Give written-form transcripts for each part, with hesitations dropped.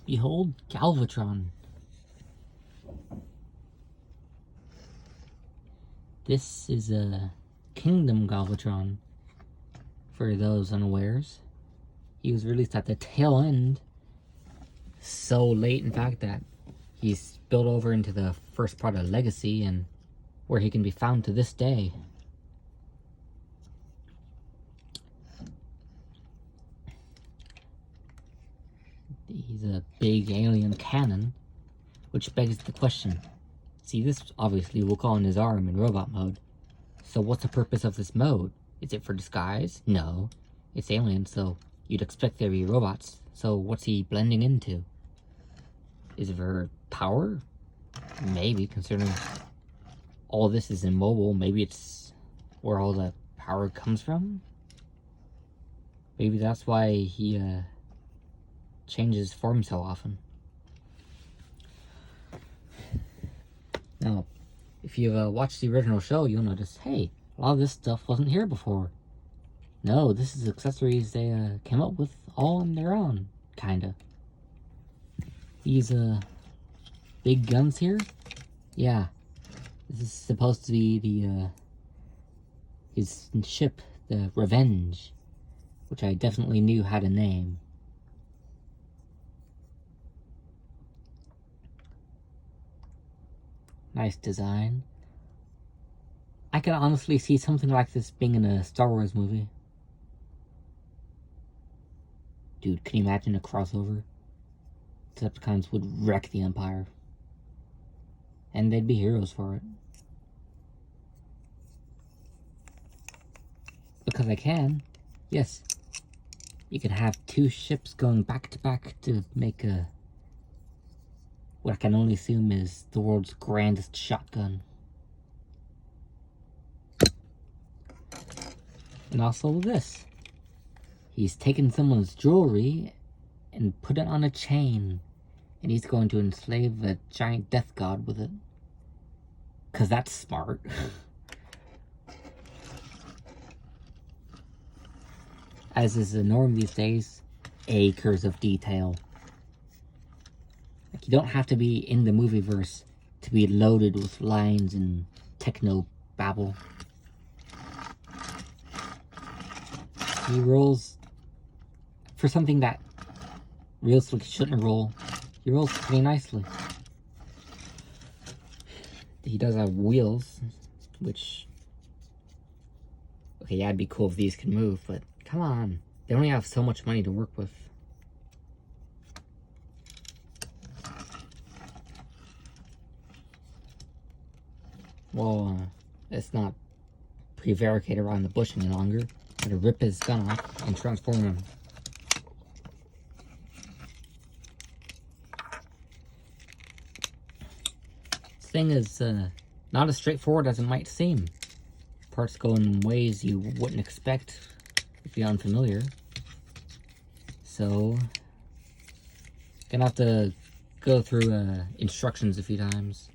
Behold Galvatron. This is a Kingdom Galvatron. For those unawares, he was released at the tail end, so late in fact that he's spilled over into the first part of Legacy, and where he can be found to this day. He's a big alien cannon, which begs the question. See, this obviously will call in his arm in robot mode. So what's the purpose of this mode? Is it for disguise? No. It's alien, so you'd expect there to be robots. So what's he blending into? Is it for power? Maybe, considering all this is immobile. Maybe it's where all the power comes from? Maybe that's why he changes form so often. Now, if you've watched the original show, you'll notice, hey, a lot of this stuff wasn't here before. No, this is accessories they came up with all on their own, kinda. These big guns here, yeah, this is supposed to be the his ship, the Revenge, which I definitely knew had a name. Nice design. I can honestly see something like this being in a Star Wars movie. Dude, can you imagine a crossover? Decepticons would wreck the Empire. And they'd be heroes for it. Because I can. Yes. You can have two ships going back to back to make what I can only assume is the world's grandest shotgun. And also this. He's taken someone's jewelry and put it on a chain. And he's going to enslave a giant death god with it. 'Cause that's smart. As is the norm these days, acres of detail. Like, you don't have to be in the movieverse to be loaded with lines and techno babble. He rolls for something that realistically shouldn't roll. He rolls pretty nicely. He does have wheels, which, okay, yeah, it'd be cool if these could move, but come on, they only have so much money to work with. Well, it's not prevaricate around the bush any longer. Gotta rip his gun off and transform him. This thing is not as straightforward as it might seem. Parts go in ways you wouldn't expect if you're unfamiliar. So, gonna have to go through instructions a few times.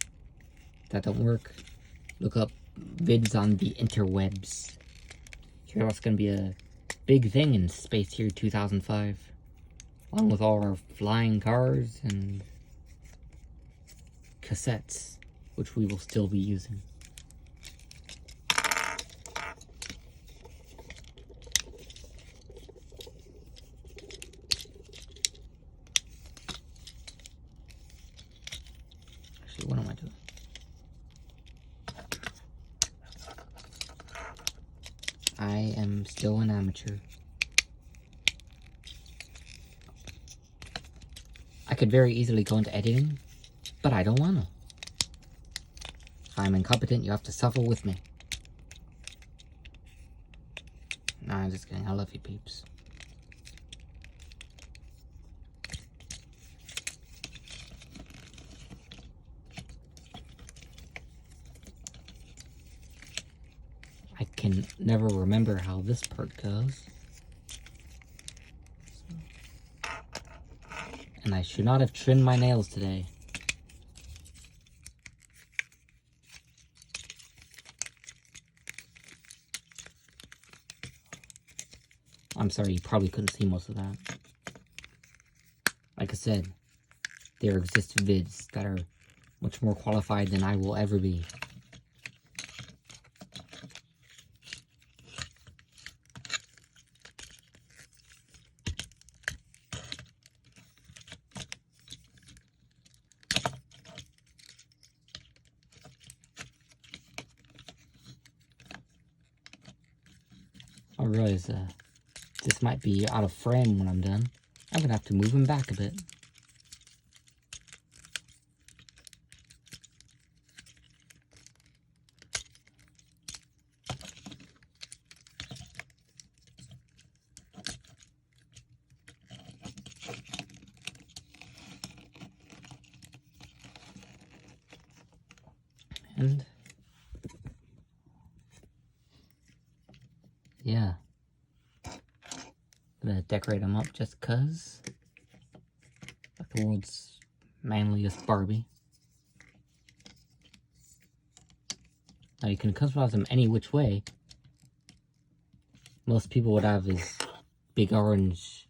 If that don't work, look up vids on the interwebs. Sure, that's gonna be a big thing in Space Year 2005. Along with all our flying cars and cassettes, which we will still be using. Actually, what am I doing? I am still an amateur. I could very easily go into editing, but I don't want to. If I'm incompetent, you have to suffer with me. Nah, I'm just kidding. I love you, peeps. I can never remember how this part goes. And I should not have trimmed my nails today. I'm sorry, you probably couldn't see most of that. Like I said, there exist vids that are much more qualified than I will ever be. I realize this might be out of frame when I'm done. I'm gonna have to move him back a bit. And yeah, I'm gonna decorate him up just cuz. Like the world's manliest Barbie. Now you can customize him any which way. Most people would have his big orange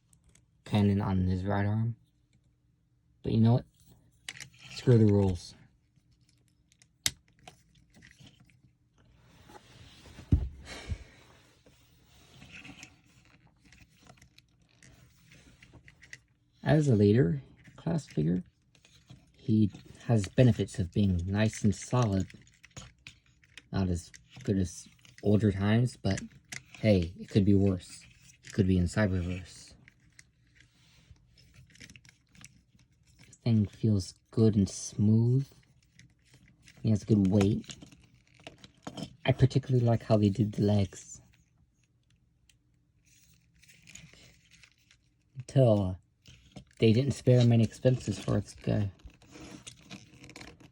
cannon on his right arm. But you know what? Screw the rules. As a later class figure, he has benefits of being nice and solid. Not as good as older times, but hey, it could be worse. It could be in Cyberverse. This thing feels good and smooth. He has good weight. I particularly like how they did the legs. Until they didn't spare many expenses for this guy.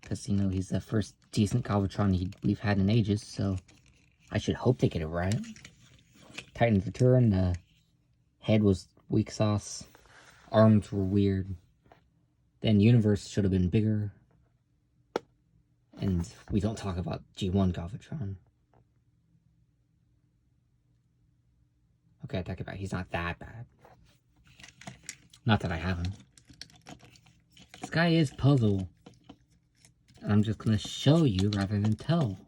Because, you know, he's the first decent Galvatron we've had in ages, so I should hope they get it right. Titan's Return, the head was weak sauce, arms were weird, then Universe should have been bigger, and we don't talk about G1 Galvatron. Okay, I take it back, he's not that bad. Not that I have him. This guy is puzzle. And I'm just gonna show you rather than tell.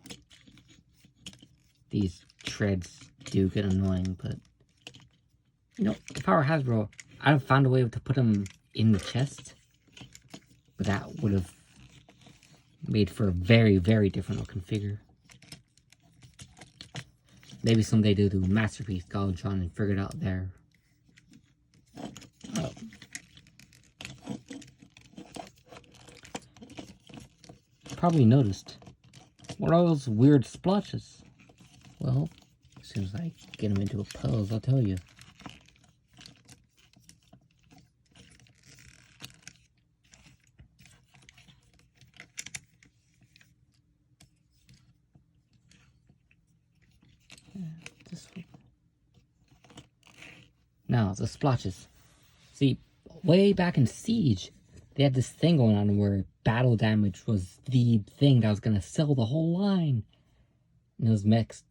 These treads do get annoying, but you know, if I were Hasbro, I'd have found a way to put him in the chest. But that would have made for a very, very different looking figure. Maybe someday they'll do Masterpiece Galvatron and figure it out there. Oh. Probably noticed. What are those weird splotches? Well, as soon as I get them into a pose, I'll tell you. Now, the splotches. See, way back in Siege, they had this thing going on where battle damage was the thing that was going to sell the whole line. And it was met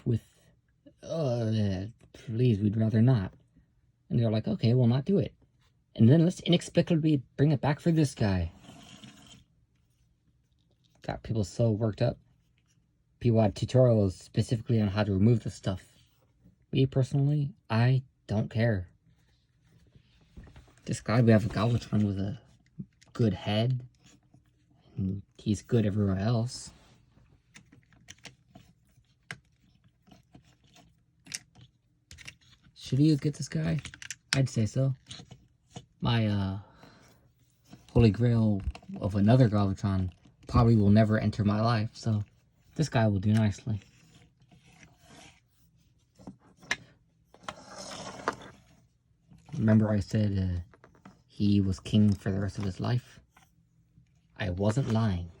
with, please, we'd rather not. And they're like, okay, we'll not do it. And then let's inexplicably bring it back for this guy. Got people so worked up. People had tutorials specifically on how to remove the stuff. Me, personally, I don't care. This guy, we have a Galvatron with a good head. And he's good everywhere else. Should you get this guy? I'd say so. My holy grail of another Galvatron probably will never enter my life, so this guy will do nicely. Remember I said he was king for the rest of his life? I wasn't lying.